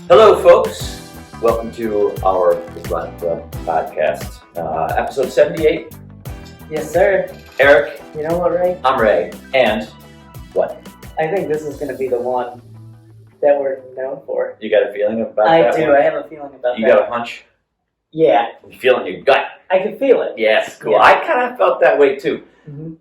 Hello, folks. Welcome to our Running Club podcast, episode 78. Yes, sir. Eric. You know what, Ray? I'm Ray. And what? I think this is going to be the one that we're known for. You got a feeling about I that do. one? I have a feeling about that. You got a hunch? Yeah. You feel it in your gut? I can feel it. Yes, cool. Yeah. I kind of felt that way, too. Mm-hmm.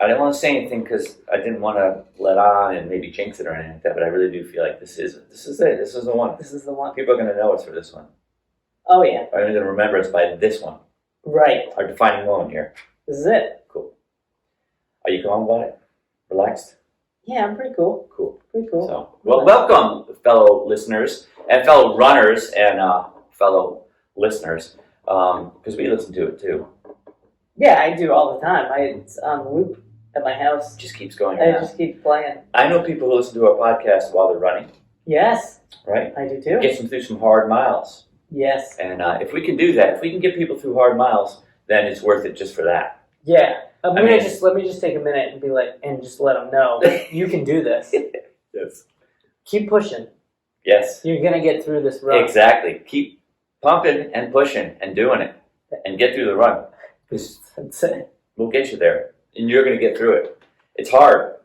I didn't want to say anything because I didn't want to let on and maybe jinx it or anything like that, but I really do feel like this is it. This is the one. This is the one. People are going to know us for this one. Oh, yeah. Are going to remember us by this one. Right. Our defining moment here. This is it. Cool. Are you calm about it? Relaxed? Yeah, I'm pretty cool. Cool. Pretty cool. So, well, welcome, fellow listeners and fellow runners and fellow listeners, because we listen to it too. Yeah, I do all the time. It's on loop at my house. It just keeps going. I just keep playing. I know people who listen to our podcast while they're running. Yes. Right? I do too. Gets them through some hard miles. Yes. And if we can do that, if we can get people through hard miles, then it's worth it just for that. Yeah. Let me mean- just take a minute and be like, and just let them know you can do this. Yes. Keep pushing. Yes. You're gonna get through this run. Exactly. Keep pumping and pushing and doing it, and get through the run. That's it. We'll get you there, and you're going to get through it. It's hard,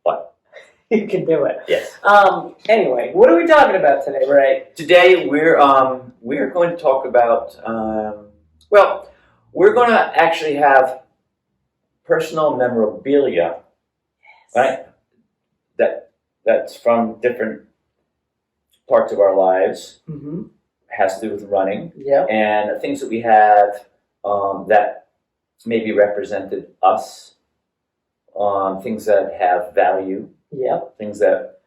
but You can do it. yes. Anyway, what are we talking about today, Ray? Today we're going to talk about we're going to actually have personal memorabilia, right? That's from different parts of our lives. Mm-hmm. Has to do with running. Yep. And things that we have that maybe represented us, things that have value, Yep. things that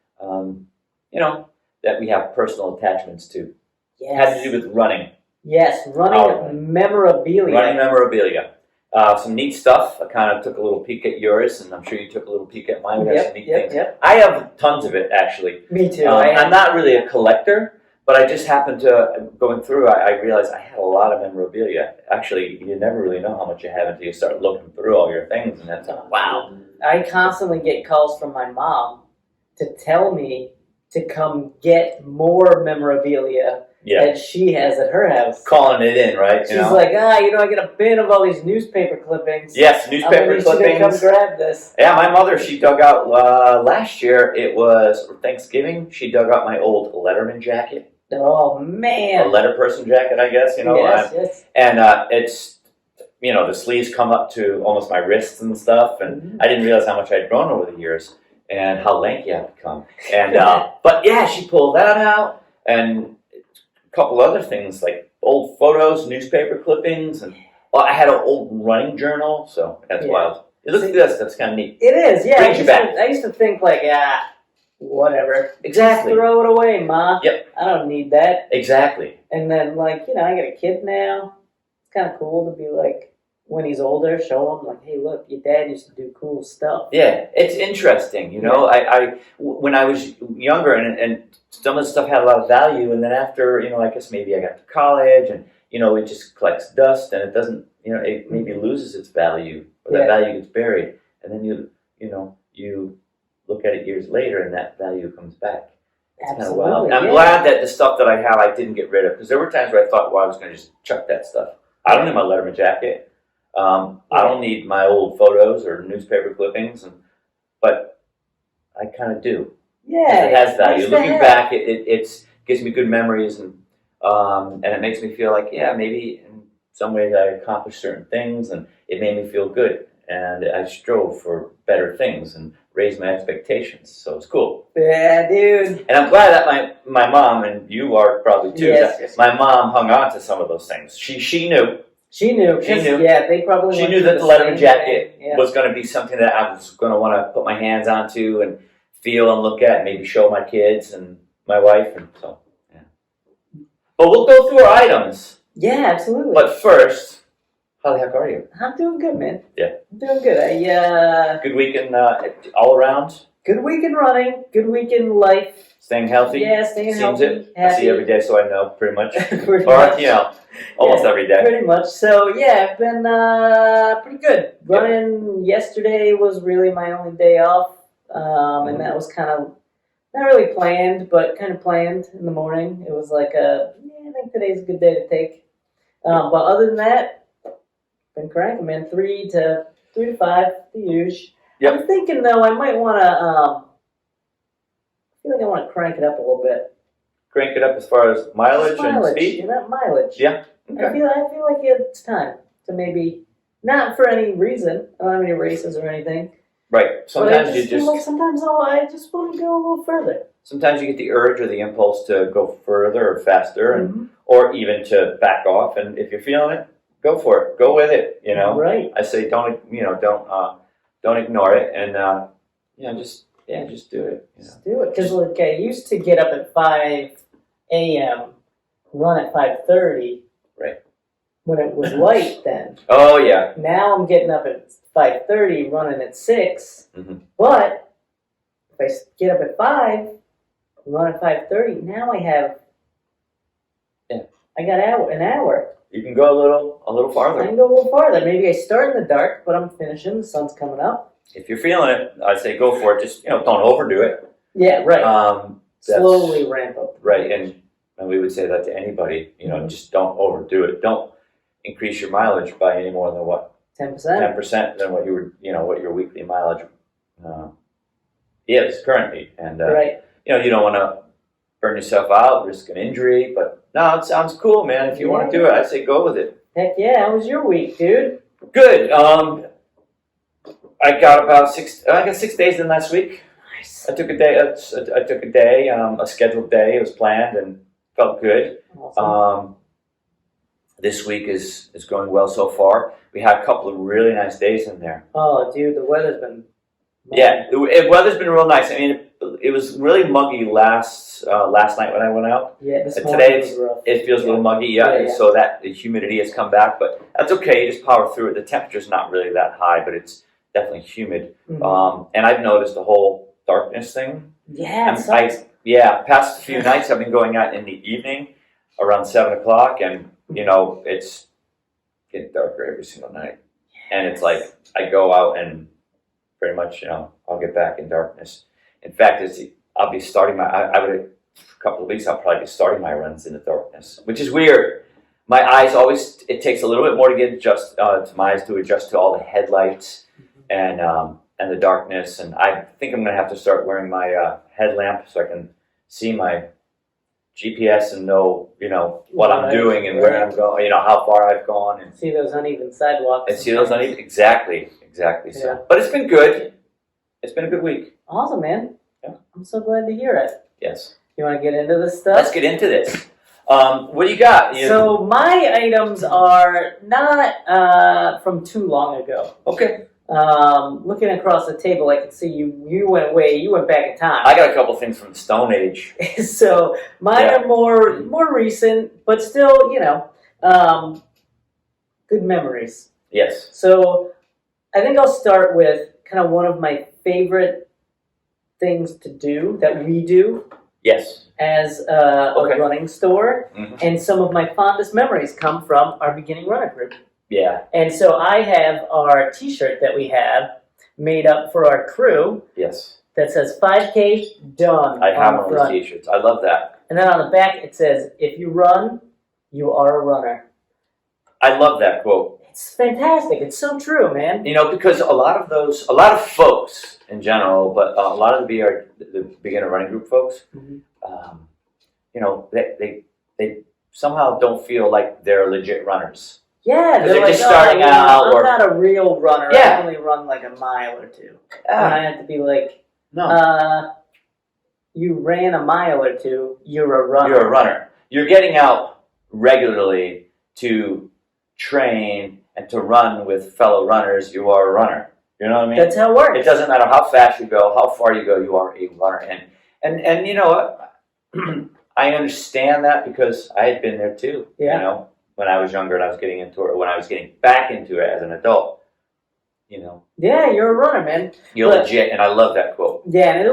that we have personal attachments to. Yes. Had to do with running. Yes, running memorabilia. Running memorabilia. Some neat stuff. I kind of took a little peek at yours, and I'm sure you took a little peek at mine. We have some neat things. Yep. I have tons of it, actually. Me too. I'm not really a collector. But I just happened to, going through, I realized I had a lot of memorabilia. Actually, you never really know how much you have until you start looking through all your things, and that's like, wow. I constantly get calls from my mom to tell me to come get more memorabilia that she has at her house. Calling it in, right? She's like, I got a bin of all these newspaper clippings. Yes, newspaper clippings. Come grab this. Yeah, my mother, she dug out, last year, it was Thanksgiving, she dug out my old Letterman jacket. Oh, man. A letterperson jacket, I guess, Yes. And it's, the sleeves come up to almost my wrists and stuff, and Mm-hmm. I didn't realize how much I'd grown over the years and how lanky I've become. And but yeah, she pulled that out, and a couple other things like old photos, newspaper clippings, and I had an old running journal, so that's wild. Look at this, that's kind of neat. It is, yeah. Brings you back. I used to think like, whatever. Exactly. Just throw it away, Ma. Yep. I don't need that. Exactly. And then, I got a kid now. It's kind of cool to be like, when he's older, show him like, hey, look, your dad used to do cool stuff. Yeah, it's interesting, I when I was younger and some of the stuff had a lot of value, and then after, I guess maybe I got to college and, it just collects dust and it doesn't, it maybe loses its value, or that value gets buried, and then you look at it years later and that value comes back. It's kind of wild. I'm glad that the stuff that I have I didn't get rid of, because there were times where I thought, I was going to just chuck that stuff. I don't need my Letterman jacket. I don't need my old photos or newspaper clippings, but I kind of do. Yeah, it has value. Nice Looking back, it gives me good memories, and it makes me feel like, maybe in some ways I accomplished certain things, and it made me feel good, and I strove for better things and raised my expectations. So it's cool. Yeah, dude. And I'm glad that my mom, and you are probably too. Yes. My mom hung on to some of those things. She knew. She knew. Yeah, they probably. She went knew through that the Letterman jacket Yeah. was going to be something that I was going to want to put my hands onto and feel and look at, and maybe show my kids and my wife, and so yeah. But we'll go through our items. Yeah, absolutely. But first, how the heck are you? I'm doing good, man. Yeah. I'm doing good. Good weekend all around. Good week in running. Good week in life. Staying healthy. Yeah, staying Seems healthy. it. I see you every day, so I know pretty much. Pretty Or much. almost every day. Pretty much. So yeah, I've been pretty good. Running yesterday was really my only day off, and that was kind of not really planned, but kind of planned in the morning. It was like I think today's a good day to take. But other than that, been cranking, man. 3 to 5, the usual. Yep. I'm thinking though, I might want to. I feel like I want to crank it up a little bit. Crank it up as far as mileage and speed? You know, mileage. Yeah. Okay. I feel like it's time to maybe, not for any reason. I don't have any races or anything. Right. Sometimes you just. Like sometimes I just want to go a little further. Sometimes you get the urge or the impulse to go further or faster, and or even to back off. And if you're feeling it, go for it. Go with it. You know. Right. I say don't ignore it, and just do it. You know? Just do it, because like I used to get up at 5 a.m., run at 5:30. Right. When it was light then. Oh yeah. Now I'm getting up at 5:30, running at 6. Mm-hmm. But if I get up at 5, run at 5:30, now I have. Yeah. I got an hour. You can go a little farther. I can go a little farther. Maybe I start in the dark, but I'm finishing. The sun's coming up. If you're feeling it, I'd say go for it. Just don't overdo it. Yeah, right. Slowly ramp up. Right, and we would say that to anybody. Just don't overdo it. Don't increase your mileage by any more than what 10%. 10% than what what your weekly mileage is currently, and right. You don't want to burn yourself out, risk an injury. But no, it sounds cool, man. If you want to do it, I'd say go with it. Heck yeah! How was your week, dude? Good. I got 6 days in last week. Nice. I took a day. I took a day, a scheduled day. It was planned and felt good. Awesome. This week is going well so far. We had a couple of really nice days in there. Oh, dude, the weather's been. Yeah, the weather's been real nice. I mean, it was really muggy last night when I went out. Yeah, this morning today was rough. It feels a little muggy, yeah. So that the humidity has come back, but that's okay. You just power through it. The temperature's not really that high, but it's definitely humid. Mm-hmm. And I've noticed the whole darkness thing. Yeah, past few nights I've been going out in the evening around 7 o'clock, and it's getting darker every single night. And it's like I go out and pretty much I'll get back in darkness. In fact, I'll be starting a couple of weeks I'll probably be starting my runs in the darkness, which is weird. My eyes it takes a little bit more to get my eyes to adjust to all the headlights and the darkness, and I think I'm gonna have to start wearing my headlamp so I can see my GPS and know what I'm doing and where I'm going, how far I've gone, and see those uneven sidewalks. Exactly. Yeah. So, but it's been good. It's been a good week. Awesome, man. Yeah. I'm so glad to hear it. Yes. You want to get into this stuff? Let's get into this. What do you got? So my items are not from too long ago. Okay. Looking across the table, I can see you went back in time. I got a couple things from the Stone Age. So mine are more recent, but still, good memories. Yes. So I think I'll start with kind of one of my favorite things to do that we do. Yes. As a running store, and some of my fondest memories come from our beginning runner group. Yeah. And so I have our T-shirt that we have made up for our crew. Yes. That says 5K done. I have one of those T-shirts. I love that. And then on the back it says, "If you run, you are a runner." I love that quote. It's fantastic. It's so true, man. Because a lot of folks in general, but a lot of the beginner running group folks, they somehow don't feel like they're legit runners. Yeah, they're like, just starting out. I'm not a real runner. Yeah. I only run like a mile or two. And I have to be like, no. You ran a mile or two. You're a runner. You're a runner. You're getting out regularly to train and to run with fellow runners. You are a runner. You know what I mean? That's how it works. It doesn't matter how fast you go, how far you go. You are a runner. And you know what? I understand that because I had been there too. Yeah. When I was younger and I was getting into it, or when I was getting back into it as an adult. Yeah, you're a runner, man. You're legit, and I love that quote. Yeah, and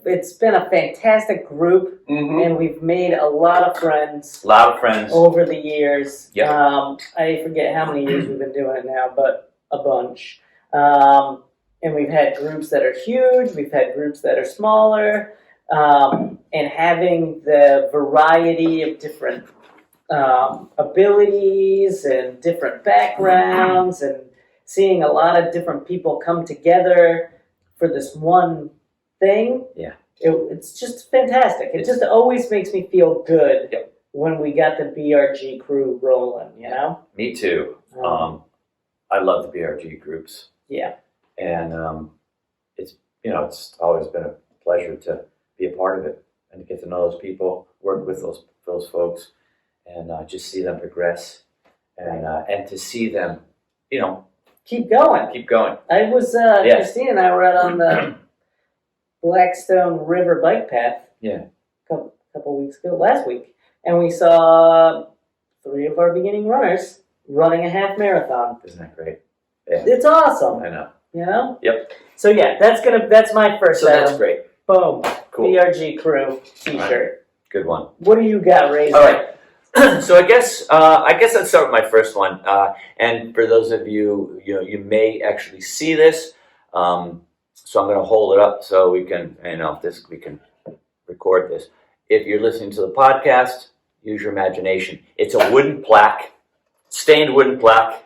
it's been a fantastic group, and we've made a lot of friends. A lot of friends over the years. Yeah. I forget how many years we've been doing it now, but a bunch. And we've had groups that are huge. We've had groups that are smaller. and having the variety of different abilities and different backgrounds and seeing a lot of different people come together for this one thing. Yeah. It's just fantastic. It just always makes me feel good when we got the BRG crew rolling, you know? Me too. I love the BRG groups. Yeah. And it's always been a pleasure to be a part of it and to get to know those people, work with those folks, and just see them progress and to see them, keep going. keep going. I was Christine and I were out on the Blackstone River bike path. Yeah. Couple weeks ago, last week, and we saw 3 of our beginning runners running a half marathon. Isn't that great? Yeah. It's awesome. I know. You know? Yep. So yeah, that's my first So that's item. great. Boom. Cool. BRG crew t-shirt. Good one. What do you got, Razor? All right. So I guess I'd start with my first one. And for those of you, you may actually see this. So I'm going to hold it up so we can, we can record this. If you're listening to the podcast, use your imagination. It's a wooden plaque, stained wooden plaque.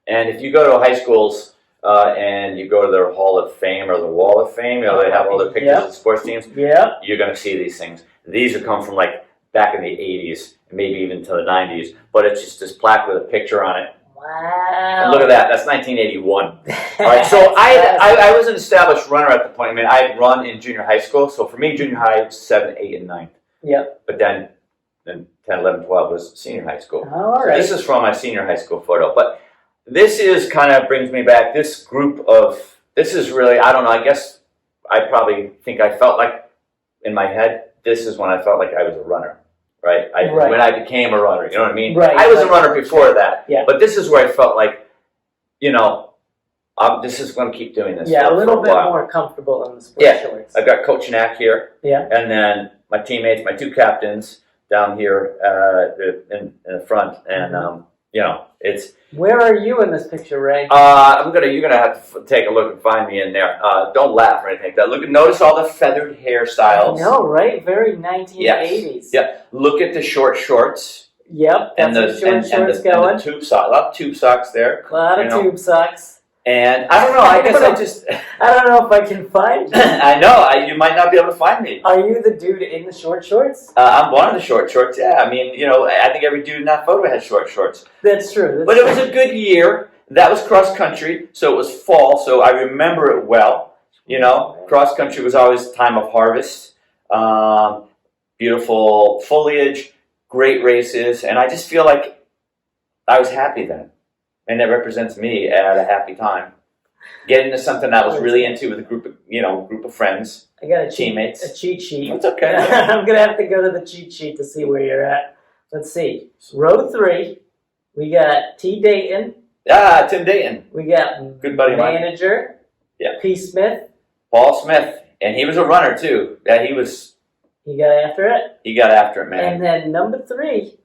And if you go to high schools and you go to their Hall of Fame or the Wall of Fame, they have all the pictures of the sports teams. Yeah. You're going to see these things. These have come from like back in the 80s, maybe even to the 90s. But it's just this plaque with a picture on it. Wow. And look at that. That's 1981. All right. So I was an established runner at the point. I mean, I had run in junior high school. So for me, junior high was 7, 8, and 9. Yep. But then 10, 11, 12 was senior high school. All So right. this is from my senior high school photo. But this is kind of brings me back. This is really, I don't know, I guess I probably think I felt like in my head, this is when I felt like I was a runner, right? Right. When I became a runner, you know what I mean? Right. I was a runner before that. Yeah. But this is where I felt like, this is going to keep doing this. Yeah, for a little bit while. more comfortable in the sports Yeah. shorts. I've got Coach Knack here. Yeah. And then my teammates, my 2 captains down here in the front. And, it's... Where are you in this picture, Ray? you're gonna have to take a look and find me in there. Don't laugh or anything like that. Notice all the feathered hairstyles. No, right? Very 1980s. Yeah. Look at the short shorts. Yep. And That's the where short shorts going. and the tube socks. A lot of tube socks there. A lot of tube socks. And I don't know. I guess I just. I don't know if I can find you. I know. You might not be able to find me. Are you the dude in the short shorts? I'm one of the short shorts. Yeah. I mean, I think every dude in that photo had short shorts. That's true. But it was a good year. That was cross country, so it was fall, so I remember it well. Cross country was always time of harvest. Beautiful foliage, great races, and I just feel like I was happy then. And that represents me at a happy time. Getting into something that I was really into with a group of friends. I got a teammates. cheat sheet. That's okay. I'm gonna have to go to the cheat sheet to see where you're at. Let's see. Row 3. We got T. Dayton. Tim Dayton. We got Good buddy of mine. manager. Yeah. P. Smith. Paul Smith. And he was a runner too. Yeah, he He got after it. He got after it, man. And then number 3,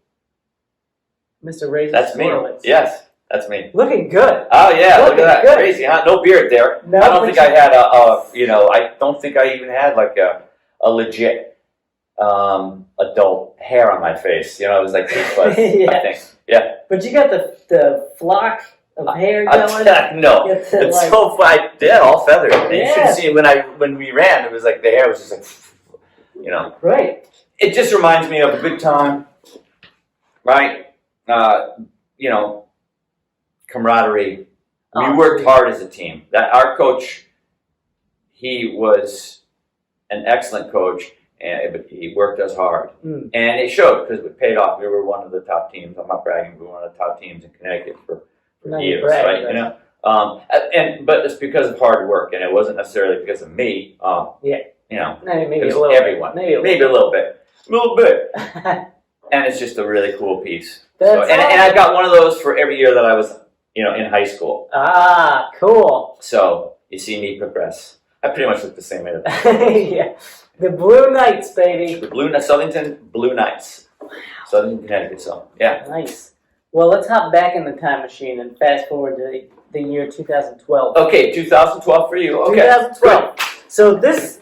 Mr. Razor That's me. Skorowitz. Yes, that's me. Looking good. Oh yeah, look Looking at that. good. Crazy, huh? No beard there. No, I don't think I had I don't think I even had like a legit adult hair on my face. It was like peach fuzz, Yeah. I think. Yeah. But you got the flock of hair going. No, Get to, it's like, so fun. Yeah, all feathered. And you Yeah. should see when we ran, it was like the hair was just like, Right. It just reminds me of a good time, right? Camaraderie. We worked hard as a team. That our coach, he was an excellent coach, but he worked us hard, and it showed because it paid off. We were one of the top teams. I'm not bragging. We were one of the top teams in Connecticut for years, right? But it's because of hard work, and it wasn't necessarily because of me. Maybe it was a little everyone. Maybe a little bit. And it's just a really cool piece. That's And I got one of those for every year that I was, in high school. Ah, cool. So you see me progress. I pretty much look the same way. Yeah. The Blue Knights, baby. The Southington Blue Knights. Southern Connecticut, so yeah. Nice. Well, let's hop back in the time machine and fast forward to the year 2012. Okay, 2012 for you. Okay. 2012. So this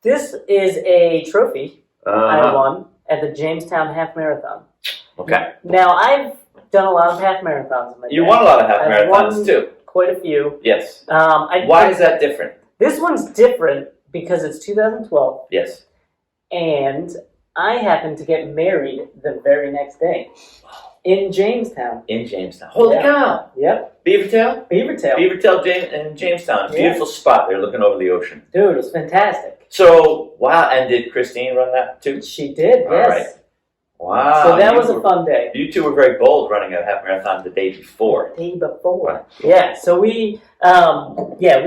This is a trophy I Uh, won at the Jamestown Half Marathon. okay. Now, I've done a lot of half marathons in my You day. won a lot of half I've marathons won too. quite a few. Yes. I Why is that different? This one's different because it's 2012, Yes. and I happened to get married the very next day in Jamestown. In Jamestown. Holy Yeah. cow! Yep, Beavertail? Beavertail. Beavertail in Jamestown. Yeah. Beautiful spot. They're looking over the ocean. Dude, it was fantastic. So, wow. And did Christine run that too? She did, All yes. right. Wow. So that you was a were- fun day. You two were very bold running a half marathon the day before. Day before. Yeah, so we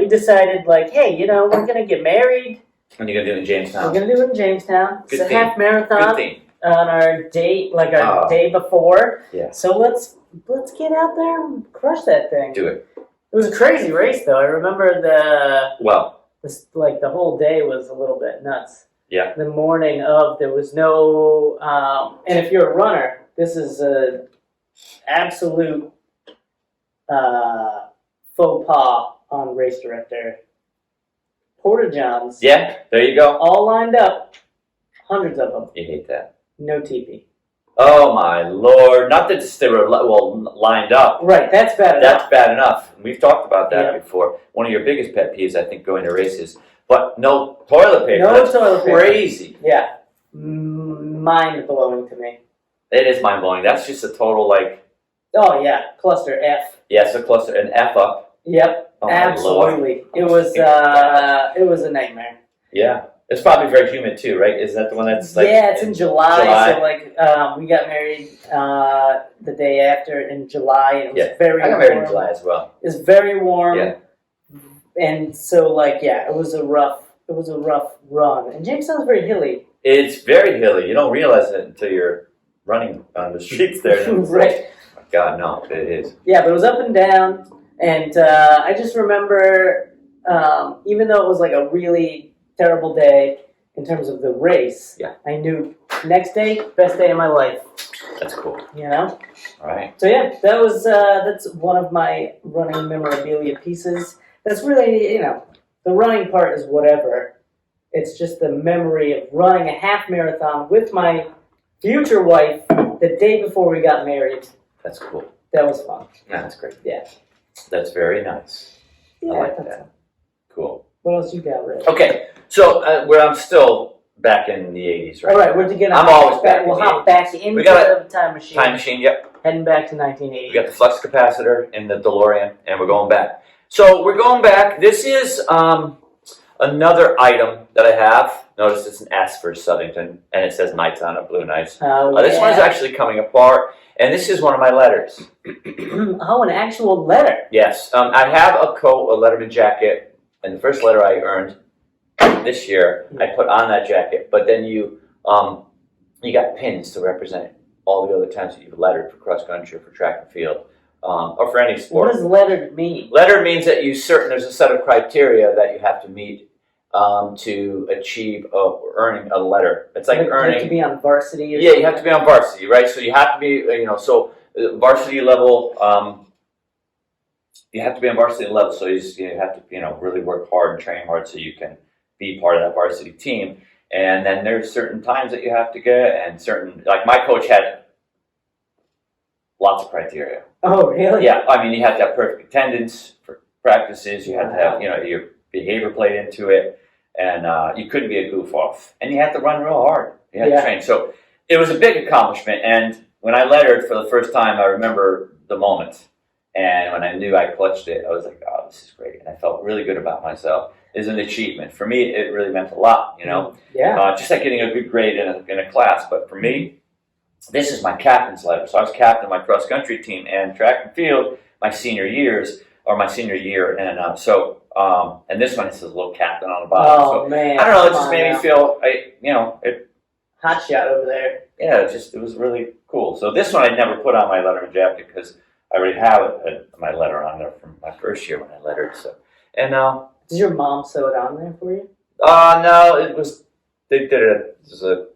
decided, like, hey, we're going to get married. And you're going to do it in We're Jamestown. going to do it in Jamestown. Good It's a thing. half Good marathon thing. on our date, like our Oh. day before. Yeah. So let's get out there and crush that thing. Do it. It was a crazy race, though. I remember Well, the whole day was a little bit nuts. yeah. The morning of, there was no, and if you're a runner, this is a absolute faux pas on race director. Porta Johns, Yeah, there you go. all lined up, hundreds of them, You hate that. no teepee. Oh my lord. Not that they were lined up. Right, that's bad enough. That's bad enough. We've talked about that Yeah. before. One of your biggest pet peeves, I think, going to races. But no toilet paper. No That's toilet paper. crazy. Yeah, mind blowing to me. It is mind blowing. That's just a total Oh yeah, cluster F. yes, a cluster, an F up. Yep, Oh my lord. absolutely. It was a nightmare. Yeah. It's probably very humid too, right? Is that the one that's like yeah, it's in July. July? So we got married the day after in July, and it was Yeah. very I got warm. married in July as well. It was very warm. Yeah. And so it was a rough run. And Jamestown's very hilly. It's very hilly. You don't realize it until you're running on the streets there. And it's Right. like, oh my God, no, it is. Yeah, but it was up and down. And I just remember, even though it was like a really terrible day in terms of the race, Yeah. I knew next day, best day of my life. That's cool. All right. So yeah, that's one of my running memorabilia pieces. That's really, the running part is whatever. It's just the memory of running a half marathon with my future wife the day before we got married. That's cool. That was fun. Yeah, that's great. Yeah. That's very nice. Yeah, I like that's that. fun. Cool. What else you got, Ray? Okay, so where I'm still back in the 80s, right? All right, we're to get. I'm always back in We'll the hop 80s. back into We got the time machine. Time machine, yep. Heading back to We 1980. got the flux capacitor in the DeLorean, and we're going back. So we're going back. This is another item that I have. Notice it's an S for Southington, and it says Knights on it, blue Knights. Oh, This one is actually coming apart, and this is one of my letters. Oh, an actual letter. Yes, I have a Letterman jacket, and the first letter I earned this year, I put on that jacket. But then you got pins to represent all the other times that you've lettered for cross country, or for track and field, or for any sport. What does lettered mean? Letter means that there's a set of criteria that you have to meet to achieve earning a letter. It's like You have earning. to be on varsity. Or Yeah, you have to be on varsity, right? So you have to be, varsity level. You have to be on varsity level, so you have to, really work hard and train hard so you can be part of that varsity team. And then there's certain times that you have to get, and like my coach had lots of criteria. Oh, really? Yeah, I mean, you have to have perfect attendance for practices. You had to have, your behavior played into it, and you couldn't be a goof off. And you had to run real hard. You had to train. So it was a big accomplishment. And when I lettered for the first time, I remember the moment. And when I knew I clutched it, I was like, "Oh, this is great!" And I felt really good about myself. It's an achievement for me. It really meant a lot, Yeah. just like getting a good grade in a class. But for me, this is my captain's letter. So I was captain of my cross country team and track and field my senior year, and and this one says a little captain on the bottom. Oh, So man. I don't know. It Come just on made now. me feel, Hot shot over there. it was really cool. So this one I never put on my letterman jacket because I already have my letter on there from my first year when I lettered. So Did your mom sew it on there for you? no, they did it. It was a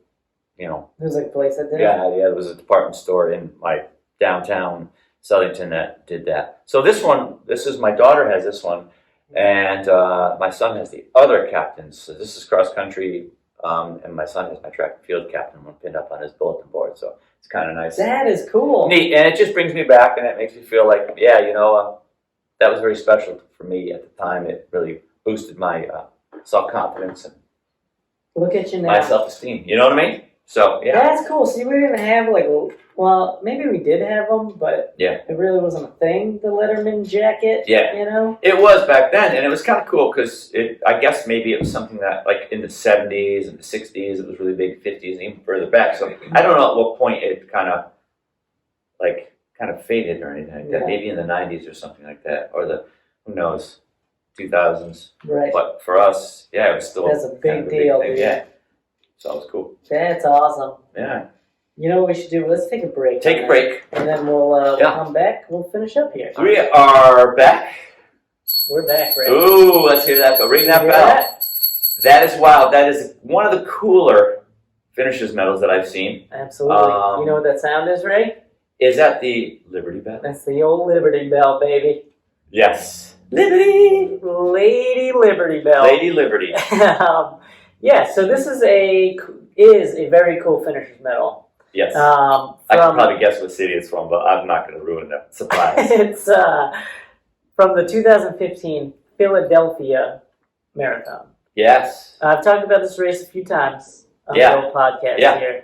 There's like a place that did it? Yeah, it was a department store in my downtown Southington that did that. So this is my daughter has this one, And my son has the other captains. So this is cross country, and my son has my track and field captain one pinned up on his bulletin board. So it's kind of nice. That is cool. Neat, and it just brings me back, and it makes me feel like, yeah, that was very special for me at the time. It really boosted my self-confidence and Look at you now. my self-esteem. You know what I mean? So, yeah. That's cool. See, we didn't have well, maybe we did have them, but Yeah. it really wasn't a thing, the Letterman jacket. Yeah. You know? It was back then, and it was kind of cool because I guess maybe it was something that, like, in the 70s and the 60s, it was really big, 50s, and even further back. So I don't know at what point it kind of faded or anything like that. Yeah. Maybe in the 90s or something like that, or who knows, 2000s. Right. But for us, yeah, it was still That's a big kind of deal, thing. dude. Yeah. So it was cool. That's awesome. Yeah. You know what we should do? Let's take a break. Take a break. And then we'll Yeah. come back. We'll finish up here. We are back. We're back, right? Ooh, let's hear that. So ring that Hear bell. that? That is wild. That is one of the cooler finishers medals that I've seen. Absolutely. You know what that sound is, Ray? Is that the Liberty Bell? That's the old Liberty Bell, baby. Yes. Liberty! Lady Liberty Bell. Lady Liberty. Yeah, so this is a very cool finisher's medal. Yes. I can From, probably guess what city it's from, but I'm not going to ruin that surprise. it's from the 2015 Philadelphia Marathon. Yes. I've talked about this race a few times on Yeah. the old podcast Yeah. here.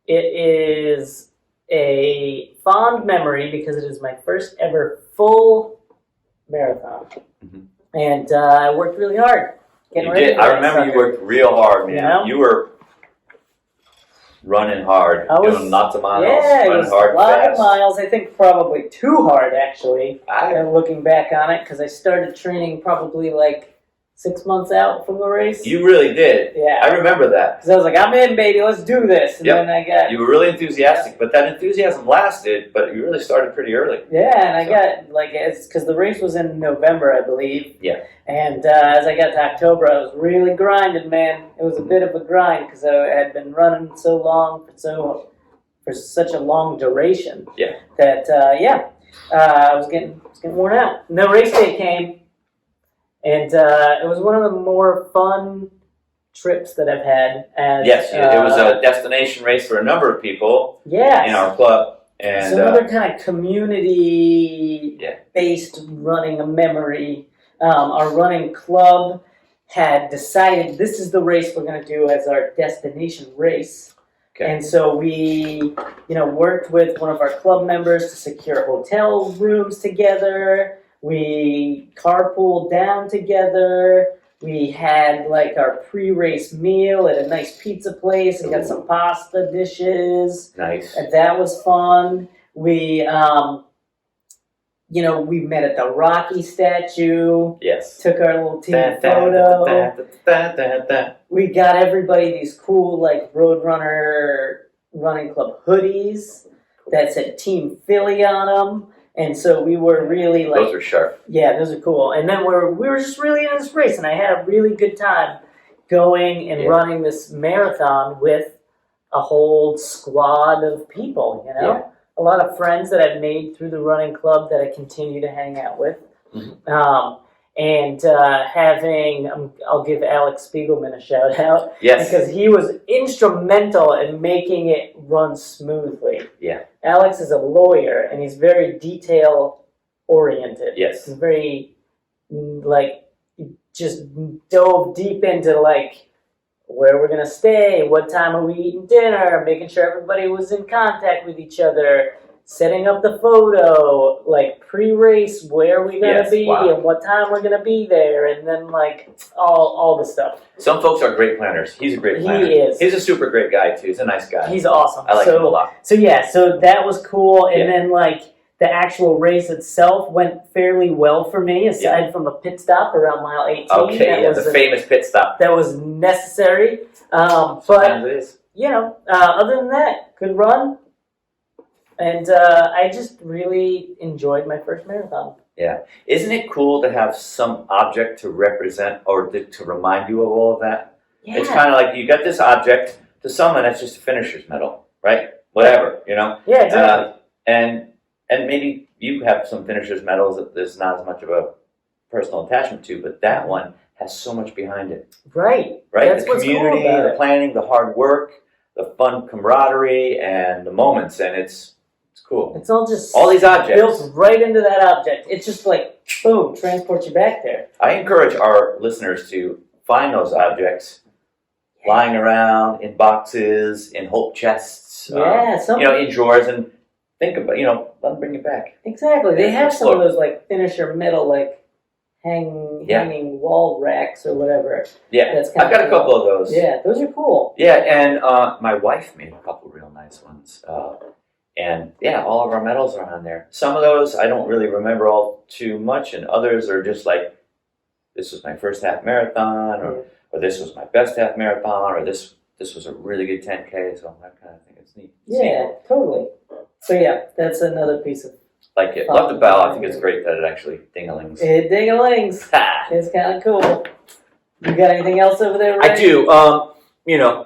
It is a fond memory because it is my first ever full marathon. Mhm. And I worked really hard. Getting You ready did. for I that remember you sucker. worked real hard, man. You know? You were running hard, I was- doing lots of miles, Yeah, it running was hard a lot fast. of miles. I think probably too hard, actually. I- Looking back on it, because I started training probably like 6 months out from the race. You really did. Yeah. I remember that. Because I was like, I'm in, baby. Let's do this. And Yep. then I got You were really enthusiastic, but that enthusiasm lasted, but you really started pretty early. yeah, and I So- got like it's because the race was in November, I believe. Yeah. And as I got to October, I was really grinding, man. It was a bit of a grind because I had been running so long for such a long duration. Yeah. That I was getting worn out. And then race day came, and it was one of the more fun trips that I've had. As Yes, it was a destination race for a number of people yes. in our club. And Some other kind of community-based running a memory. Our running club had decided this is the race we're going to do as our destination race. Okay. And so we, worked with one of our club members to secure hotel rooms together. We carpooled down together. We had like our pre-race meal at a nice pizza place and got some pasta dishes. nice. And that was fun. We, we met at the Rocky statue. Yes. Took our little team photo. We got everybody these cool like Roadrunner Running Club hoodies that said Team Philly on them. And so we were really like, Those are sharp. yeah, those are cool. And then we were just really in this race, and I had a really good time going and Yeah. running this marathon with a whole squad of people. Yeah. A lot of friends that I've made through the running club that I continue to hang out with. Mhm. I'll give Alex Spiegelman a shout out. Yes. Because he was instrumental in making it run smoothly. Yeah. Alex is a lawyer, and he's very detail-oriented. Yes. He's very, just dove deep into, where we're going to stay, what time are we eating dinner, making sure everybody was in contact with each other, setting up the photo, pre-race, where are we going to Yes, be, wow. and what time we're going to be there, and then, all the stuff. Some folks are great planners. He's a great planner. He is. He's a super great guy, too. He's a nice guy. He's awesome. I like him a lot. So that was cool, and Yeah. then, the actual race itself went fairly well for me, aside from a pit stop around mile 18. Okay, that yeah, was the famous pit stop. that was necessary. But Sometimes it is. other than that, good run, and I just really enjoyed my first marathon. Isn't it cool to have some object to represent or to remind you of all of that? Yeah, It's kind of like you got this object, to someone that's just a finisher's medal, right? Whatever, yeah, exactly. And maybe you have some finisher's medals that there's not as much of a personal attachment to, but that one has so much behind it. Right. Right? That's The what's cool community, about the it. planning, the hard work, the fun camaraderie, and the moments, and it's cool. It's all just All these objects. built right into that object. It's just like, boom, transports you back there. I encourage our listeners to find those objects lying around in boxes, in hope chests, in drawers, and think about, let them bring it back. Exactly. They have some of Explore. those like finisher metal like hanging wall racks or whatever. Yeah, That's I've got kinda a couple of those. Yeah, those are cool. Yeah, and my wife made a couple real nice ones. And yeah, all of our medals are on there. Some of those I don't really remember all too much, and others are just like, this was my first half marathon, or this was my best half marathon, or this was a really good 10K, so I kind of think it's neat. Yeah, totally. So yeah, that's another piece of Like it. Love the bell. I think it's great that it actually ding-a-lings. it. Ding-a-lings. It's kind of cool. You got anything else over there, Ray? I do.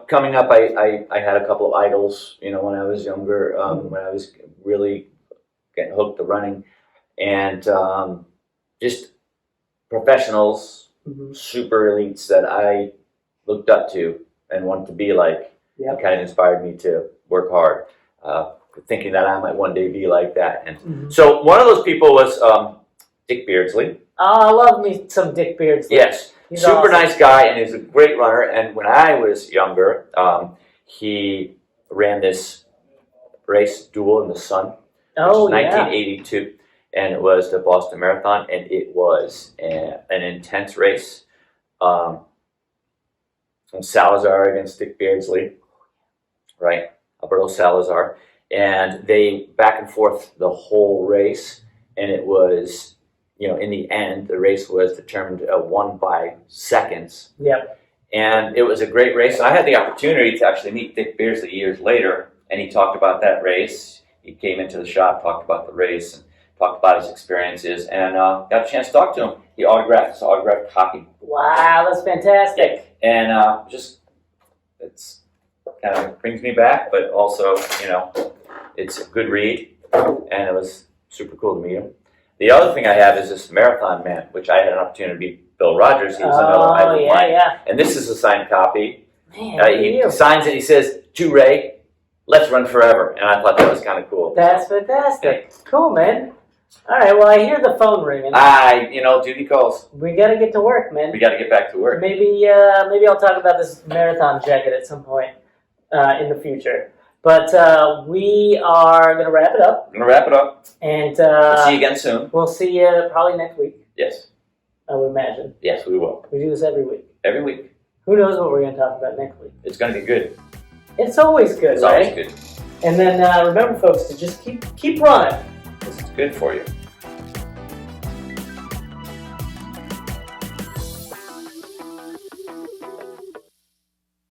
Coming up, I had a couple of idols, when I was younger, when I was really getting hooked to running, and just professionals, super elites that I looked up to and wanted to be like. It kind of inspired me to work hard, thinking that I might one day be like that. And so one of those people was Dick Beardsley. Oh, I love me some Dick Beardsley. Yes. He's Super awesome. nice guy, and he's a great runner. And when I was younger, he ran this race, Duel in the Sun, which Oh, was 1982, and it was the Boston Marathon, and it was an intense race. Salazar against Dick Beardsley, right? Alberto Salazar, and they back and forth the whole race, and it was. In the end, the race was determined won by seconds. Yep. And it was a great race. I had the opportunity to actually meet Dick Beardsley years later, and he talked about that race. He came into the shop, talked about the race, and talked about his experiences, and got a chance to talk to him. He autographed his autographed copy. Wow, that's fantastic. And it's kind of brings me back, but also, it's a good read, and it was super cool to meet him. The other thing I have is this Marathon Man, which I had an opportunity to meet Bill Rogers. He was another idol of mine. Yeah. And this is a signed copy. Man, He signs it. He says, "To Ray, let's run forever." And I thought that was kind of cool. That's fantastic. Cool, man. All right, well, I hear the phone ringing. Duty calls. We got to get to work, man. We got to get back to work. Maybe I'll talk about this marathon jacket at some point in the future. But we are going to wrap it up. We're going to wrap it up. And We'll see you again soon. We'll see you probably next week, Yes. I would imagine. Yes, we will. We do this every week. Every week. Who knows what we're going to talk about next week? It's going to be good. It's always good, It's right? always good. And then remember, folks, to just keep running. This is good for you.